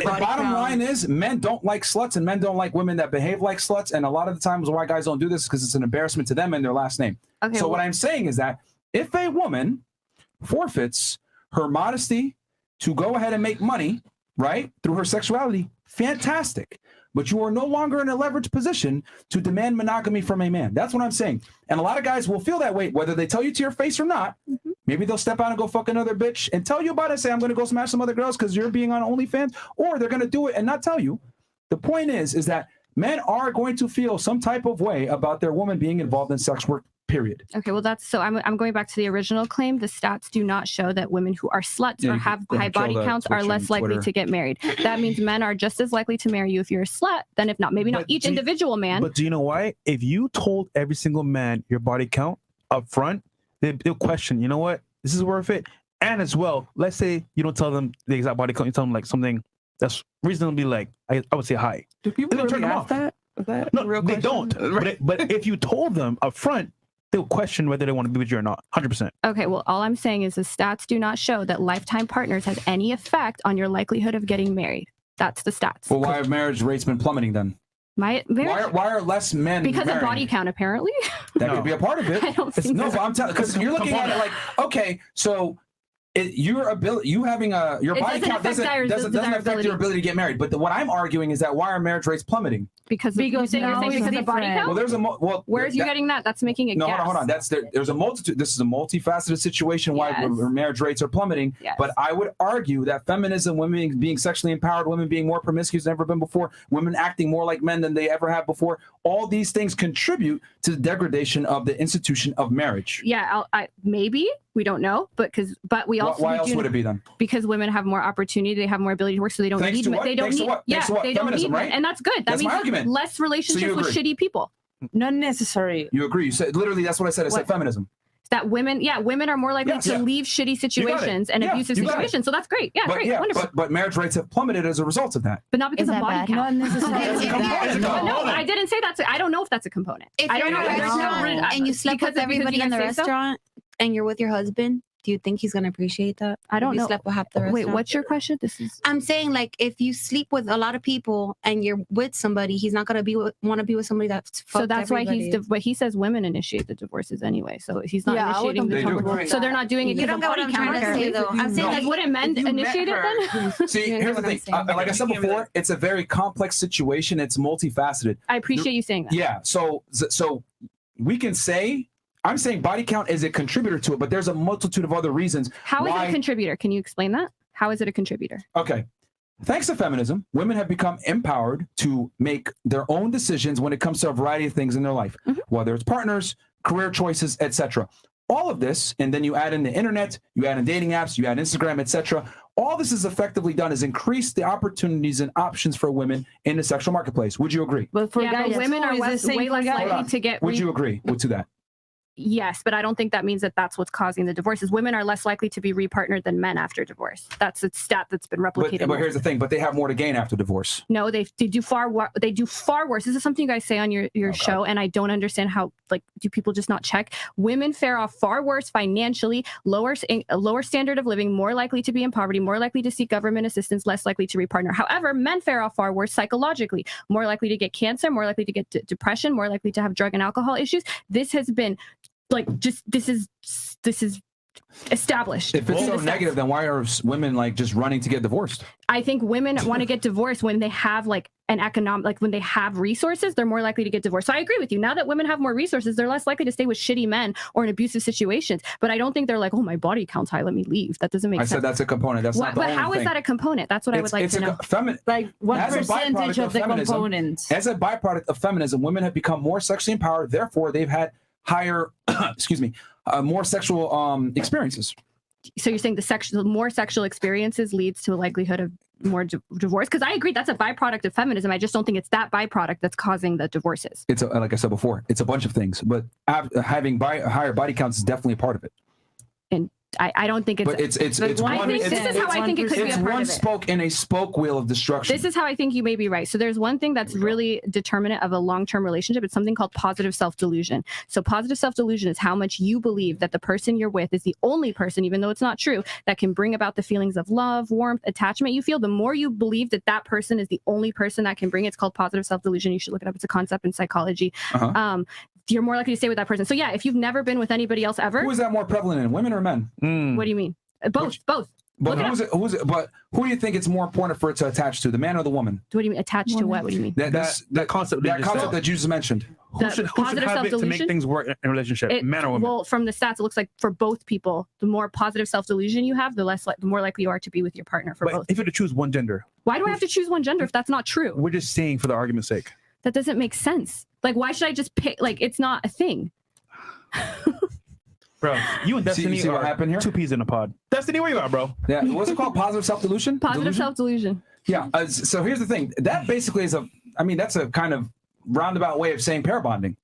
The bottom line is men don't like sluts and men don't like women that behave like sluts. And a lot of the times why guys don't do this is because it's an embarrassment to them and their last name. Okay, so what I'm saying is that if a woman forfeits her modesty to go ahead and make money, right, through her sexuality, fantastic. But you are no longer in a leveraged position to demand monogamy from a man. That's what I'm saying. And a lot of guys will feel that way, whether they tell you to your face or not. Maybe they'll step out and go fuck another bitch and tell you about it, say, I'm going to go smash some other girls because you're being on OnlyFans, or they're going to do it and not tell you. The point is that men are going to feel some type of way about their woman being involved in sex work, period. Okay, well, that's so I'm going back to the original claim. The stats do not show that women who are sluts or have high body counts are less likely to get married. That means men are just as likely to marry you if you're a slut than if not. Maybe not each individual man. But do you know why? If you told every single man your body count up front, they'll question, you know what? This is worth it. And as well, let's say you don't tell them the exact body count, you tell them like something that's reasonably like, I would say high. Do people really ask that? Is that no, a real they question? don't. But if you told them up front, they'll question whether they want to be with you or not. 100%. Okay, well, all I'm saying is the stats do not show that lifetime partners has any effect on your likelihood of getting married. That's the stats. Well, why have marriage rates been plummeting then? Why are less men because married? Of body count, apparently. That could be a part of it. I don't think no, but I'm telling because you're looking at it like, okay, so your ability, you having your body count doesn't affect your ability to get married. But what I'm arguing is that why are marriage rates plummeting? Because you're saying because of body count. Well, there's where's you getting that? That's making a guess. Hold on. There's a multitude. This is a multifaceted situation why marriage rates are plummeting. Yes. But I would argue that feminism, women being sexually empowered, women being more promiscuous than ever been before, women acting more like men than they ever have before, all these things contribute to the degradation of the institution of marriage. Yeah, maybe. We don't know, but we also why else would it be then? Because women have more opportunity, they have more ability to work, so they don't need men. They don't need they don't need men, and that's good. That means less relationships with shitty people. Not necessary. You agree? You said literally that's what I said. I said feminism. That women are more likely to leave shitty situations and abusive situations. So that's great. Yeah, great, wonderful. But marriage rates have plummeted as a result of that. But not because of body count. Not necessarily. No, I didn't say that's. I don't know if that's a component. If you're in a restaurant and you slept with everybody in the restaurant and you're with your husband, do you think he's going to appreciate that? I don't know. You slept with half the restaurant? Wait, what's your question? I'm saying, like, if you sleep with a lot of people and you're with somebody, he's not going to want to be with somebody that's fucked. So that's everybody. why he says women initiate the divorces anyway. So he's not initiating the divorce. So they're not doing it because of body count. I'm saying, like, wouldn't men initiate it then? See, here's the thing. Like I said before, it's a very complex situation. It's multifaceted. I appreciate you saying that. Yeah. So we can say, I'm saying body count is a contributor to it, but there's a multitude of other reasons. How is it a contributor? Can you explain that? How is it a contributor? Okay. Thanks to feminism, women have become empowered to make their own decisions when it comes to a variety of things in their life, whether it's partners, career choices, etc. All of this, and then you add in the internet, you add in dating apps, you add Instagram, etc. All this is effectively done is increase the opportunities and options for women in the sexual marketplace. Would you agree? But for guys, women are way less likely to get. Would you agree to that? Yes, but I don't think that means that that's what's causing the divorces. Women are less likely to be repartnered than men after divorce. That's a stat that's been replicated. But here's the thing: but they have more to gain after divorce. No, they do far worse. This is something you guys say on your show, and I don't understand how. Like, do people just not check? Women fare off far worse financially, lower standard of living, more likely to be in poverty, more likely to seek government assistance, less likely to repartner. However, men fare off far worse psychologically, more likely to get cancer, more likely to get depression, more likely to have drug and alcohol issues. This has been this is established. If it's so negative, then why are women like just running to get divorced? I think women want to get divorced when they have like an economic, like when they have resources, they're more likely to get divorced. So I agree with you. Now that women have more resources, they're less likely to stay with shitty men or in abusive situations. But I don't think they're like, oh, my body count's high, let me leave. That doesn't make sense. I said that's a component. That's not the only thing. But how is that a component? That's what I would like to know. Like, what percentage of the components? As a byproduct of feminism, women have become more sexually empowered. Therefore, they've had higher, more sexual experiences. So you're saying more sexual experiences leads to a likelihood of more divorce? Because I agree, that's a byproduct of feminism. I just don't think it's that byproduct that's causing the divorces. It's like I said before, it's a bunch of things, but having higher body counts is definitely a part of it. And I don't think it's. But it's I one. think this is how I think it could be a It's part one of it. spoke in a spoke wheel of destruction. This is how I think you may be right. So there's one thing that's really determinant of a long-term relationship. It's something called positive self-delusion. So positive self-delusion is how much you believe that the person you're with is the only person, even though it's not true, that can bring about the feelings of love, warmth, attachment you feel. The more you believe that that person is the only person that can bring it, it's called positive self-delusion. You should look it up. It's a concept in psychology. You're more likely to stay with that person. So yeah, if you've never been with anybody else ever. Who is that more prevalent in, women or men? What do you mean? Both. But who do you think it's more important for it to attach to, the man or the woman? What do you mean attached to what? What do you mean? That concept that you just mentioned. Who should have it to make things work in a relationship, man or woman? Well, from the stats, it looks like for both people, the more positive self-delusion you have, the more likely you are to be with your partner for both. If you had to choose one gender. Why do I have to choose one gender if that's not true? We're just saying for the argument's sake. That doesn't make sense. Like, why should I just pick? Like, it's not a thing. Bro, you and Destiny see what happened here? Two peas in a pod. Destiny, where you at, bro? Yeah, what's it called? Positive self-delusion? Positive self-delusion. Yeah. So here's the thing. That basically is that's a kind of roundabout way of saying pair bonding.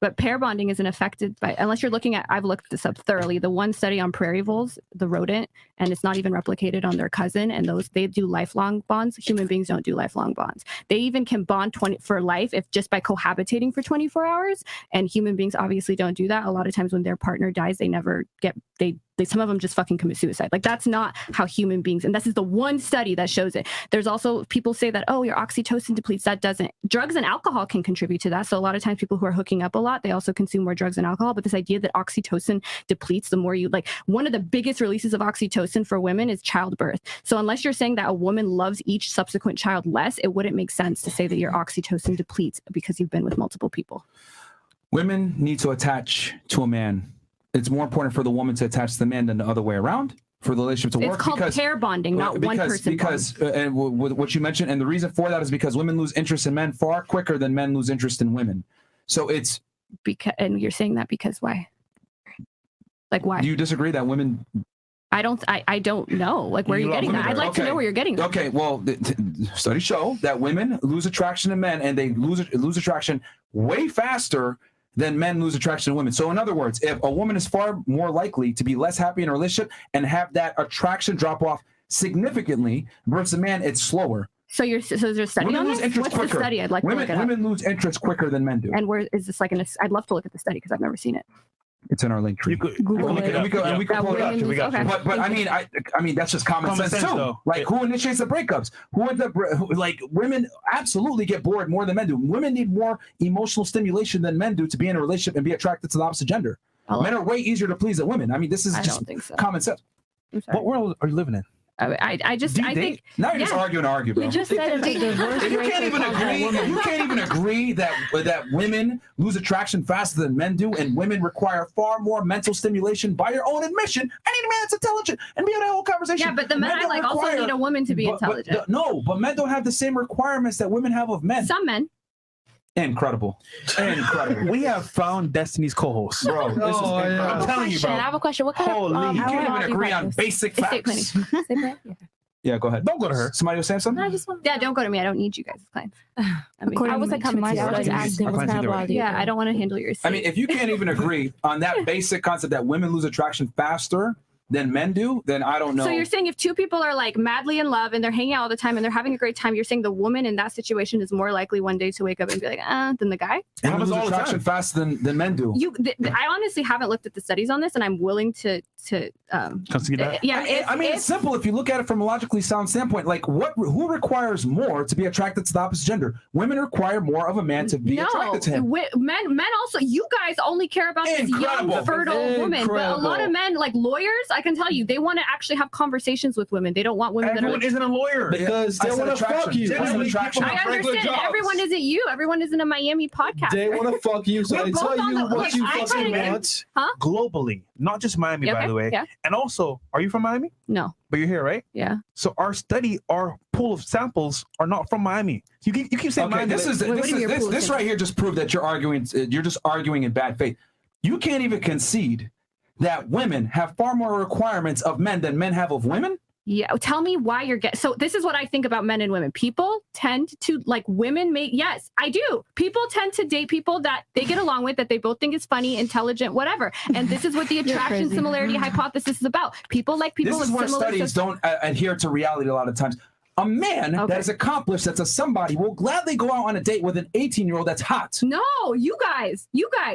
But pair bonding isn't affected by, unless you're looking at, I've looked this up thoroughly, the one study on prairie voles, the rodent, and it's not even replicated on their cousin, and they do lifelong bonds. Human beings don't do lifelong bonds. They even can bond for life if just by cohabitating for 24 hours, and human beings obviously don't do that. A lot of times when their partner dies, they never get, some of them just fucking commit suicide. Like, that's not how human beings, and this is the one study that shows it. There's also, people say that, oh, your oxytocin depletes. That doesn't. Drugs and alcohol can contribute to that. So a lot of times people who are hooking up a lot, they also consume more drugs and alcohol. But this idea that oxytocin depletes the more you, like, one of the biggest releases of oxytocin for women is childbirth. So unless you're saying that a woman loves each subsequent child less, it wouldn't make sense to say that your oxytocin depletes because you've been with multiple people. Women need to attach to a man. It's more important for the woman to attach to the man than the other way around for the relationship to work. It's called pair bonding, not one person. And what you mentioned, and the reason for that is because women lose interest in men far quicker than men lose interest in women. So it's because, and you're saying that because why? Like, why? Do you disagree that women? I don't know. Like, where are you getting that? I'd like to know where you're getting that. Okay, well, studies show that women lose attraction to men, and they lose attraction way faster than men lose attraction to women. So in other words, if a woman is far more likely to be less happy in a relationship and have that attraction drop off significantly versus a man, it's slower. So there's a study on this? What's the study? I'd like to look it up. Women lose interest quicker than men do. And where is this, like, I'd love to look at the study because I've never seen it. It's in our link tree. Google it. And we can pull it up. We got you. But I mean that's just common sense too. Though. Like, who initiates the breakups? Like, women absolutely get bored more than men do. Women need more emotional stimulation than men do to be in a relationship and be attracted to the opposite gender. Men are way easier to please than women. I mean, this is just common sense. What world are you living in? I think now you're just arguing, bro. You just said it's a diverse You can't even agree that women lose attraction faster than men do, and women require far more mental stimulation by your own admission. I need a man that's intelligent and be able to have a whole conversation. Yeah, but the men I like also need a woman to be intelligent. But men don't have the same requirements that women have of men. Some men. Incredible. We have found Destiny's co-host. Bro, this is incredible. I'm telling you, bro. I have a question. What kind of you can't even agree on basic facts. Yeah, go ahead. Don't go to her. Somebody was saying something? Don't go to me. I don't need you guys' clients. I wasn't coming to you. I was asking what kind of law do you I don't want to handle your estate. I mean, if you can't even agree on that basic concept that women lose attraction faster than men do, then I don't know. So you're saying if two people are like madly in love and they're hanging out all the time and they're having a great time, you're saying the woman in that situation is more likely one day to wake up and be like, than the guy? Women lose attraction faster than men do. I honestly haven't looked at the studies on this, and I'm willing to concede that. Yeah, I mean, it's simple if you look at it from a logically sound standpoint. Like, who requires more to be attracted to the opposite gender? Women require more of a man to be attracted to him. Men also. You guys only care about this young, fertile woman, but a lot of men, like lawyers, I can tell you, they want to actually have conversations with women. They don't want women Everyone that are. Isn't a lawyer because they want to fuck you. I understand. Everyone isn't you. Everyone isn't a Miami podcast. They want to fuck you, so they tell you what you fucking want. Globally, not just Miami, by the way. Yeah. And also, are you from Miami? No. But you're here, right? Yeah. So our pool of samples are not from Miami. You keep saying Miami. This right here just proved that you're arguing. You're just arguing in bad faith. You can't even concede that women have far more requirements of men than men have of women. Yeah, tell me why you're getting. So this is what I think about men and women. People tend to like women. Yes, I do. People tend to date people that they get along with, that they both think is funny, intelligent, whatever. And this is what the attraction similarity hypothesis is about. People like people. This is where studies don't adhere to reality a lot of times. A man that is accomplished, that's a somebody, will gladly go out on a date with an 18-year-old that's hot. No, you guys,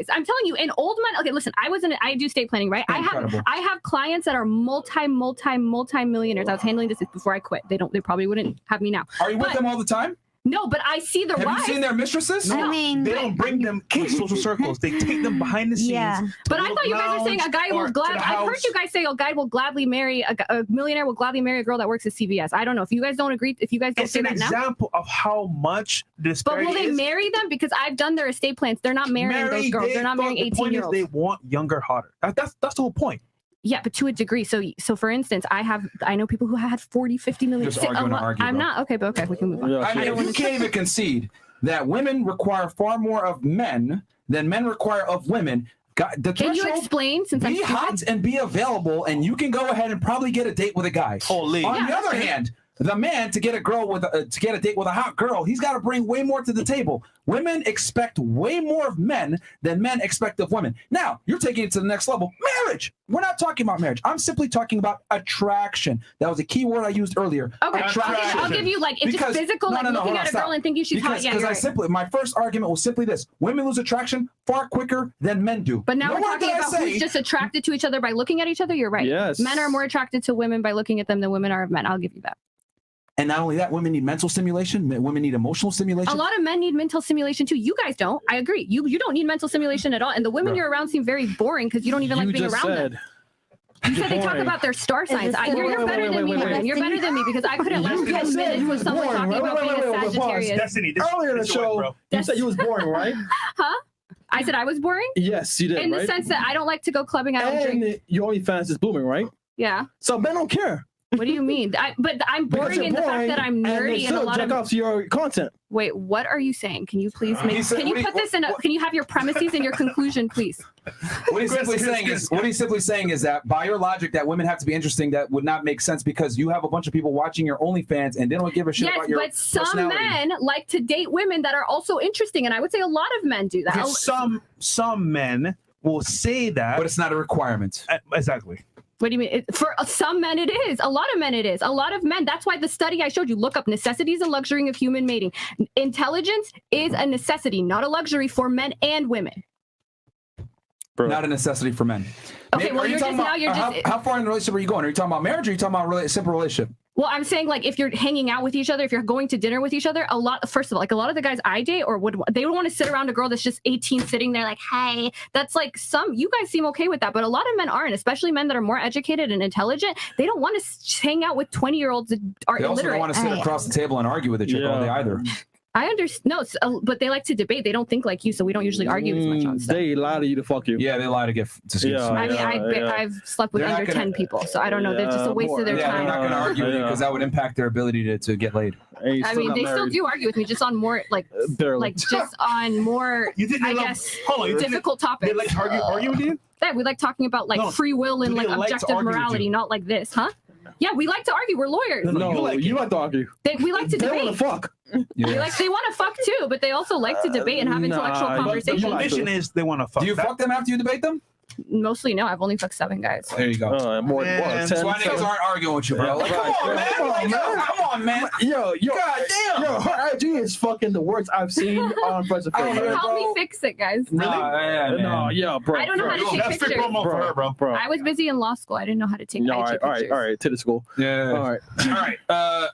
I'm telling you, in old men. Okay, listen, I do estate planning, right? Incredible. I have clients that are multi-millionaires. I was handling this before I quit. They probably wouldn't have me now. Are you with them all the time? No, but I see the rise. Have you seen their mistresses? No, I mean, they don't bring them in social circles. They take them behind the scenes. Yeah. But I thought you guys were saying a guy will gladly. I heard you guys say a guy will gladly marry a millionaire will gladly marry a girl that works at CVS. I don't know if you guys don't agree. If you guys don't say that now. It's an example of how much disparity. But will they marry them? Because I've done their estate plans. They're not marrying those girls. They're not marrying 18-year-olds. They want younger, hotter. That's the whole point. Yeah, but to a degree. So for instance, I know people who had 40, 50 million. Just argue, I'm not okay, but okay, we can move on. Yeah, I mean, you can't even concede that women require far more of men than men require of women. Can you explain? Since be hot and be available, and you can go ahead and probably get a date with a guy. Holy. On the other hand, the man to get a girl with to get a date with a hot girl, he's got to bring way more to the table. Women expect way more of men than men expect of women. Now, you're taking it to the next level. Marriage. We're not talking about marriage. I'm simply talking about attraction. That was a key word I used earlier. Okay, I'll give you like it's just physical, looking at a girl and thinking she's hot. Yeah, because my first argument was simply this: women lose attraction far quicker than men do. But now we're talking about who's just attracted to each other by looking at each other. You're right. Yes. Men are more attracted to women by looking at them than women are of men. I'll give you that. And not only that, women need mental stimulation. Women need emotional stimulation. A lot of men need mental stimulation too. You guys don't. I agree. You don't need mental stimulation at all. And the women you're around seem very boring because you don't even like being around them. You said they talk about their star signs. You're better than me, Myron. You're better than me because I couldn't last 10 minutes with someone talking about being a Sagittarius. Destiny, Earlier in the show, you said you was boring, right? Huh? I said I was boring? Yes, you did, in the sense that I don't like to go clubbing. I don't drink. And your OnlyFans is booming, right? Yeah. So men don't care. What do you mean? But I'm boring in the fact that I'm nerdy and a lot of. Off to your content. Wait, what are you saying? Can you please make? Can you put this in? Can you have your premises and your conclusion, please? What he's simply saying is that by your logic, that women have to be interesting. That would not make sense because you have a bunch of people watching your OnlyFans and they don't give a shit about your personality. Yes, but some men like to date women that are also interesting, and I would say a lot of men do that. Some men will say that, but it's not a requirement. Exactly. What do you mean? For some men, it is. A lot of men, it is. A lot of men. That's why the study I showed you, look up necessities and luxury of human mating. Intelligence is a necessity, not a luxury for men and women. Bro. Not a necessity for men. Okay, well, how far in the relationship are you going? Are you talking about marriage or are you talking about a simple relationship? Well, I'm saying like if you're hanging out with each other, if you're going to dinner with each other, first of all, like a lot of the guys I date they would want to sit around a girl that's just 18 sitting there like, hey, that's like you guys seem okay with that. But a lot of men aren't, especially men that are more educated and intelligent. They don't want to hang out with 20-year-olds that are illiterate. They also don't want to sit across the table and argue with a chick all day either. I understand. No, but they like to debate. They don't think like you, so we don't usually argue as much on stuff. They lie to you to fuck you. Yeah, they lie to get to see. I've slept with under 10 people, so I don't know. They're just a waste of their time. They're not going to argue with you because that would impact their ability to get laid. I mean, they still do argue with me, just on more just on more, I guess, difficult topics. They like to argue with you? Yeah, we like talking about free will and like objective morality, not like this, huh? Yeah, we like to argue. We're lawyers. No, you like to argue. We like to debate. They want to fuck. Yeah. They want to fuck too, but they also like to debate and have intellectual conversations. The mission is they want to fuck. Do you fuck them after you debate them? Mostly no. I've only fucked 7 guys. There you go. More 10. That's why niggas aren't arguing with you, bro. Like, come on, man. Yo, God damn. Yo, her IG is fucking the worst I've seen on President. Help me fix it, guys. Really? No, bro. I don't know how to take that's pictures. That's promo for her, bro. I was busy in law school. I didn't know how to take IG pictures. All right. To the school. Yeah. All right.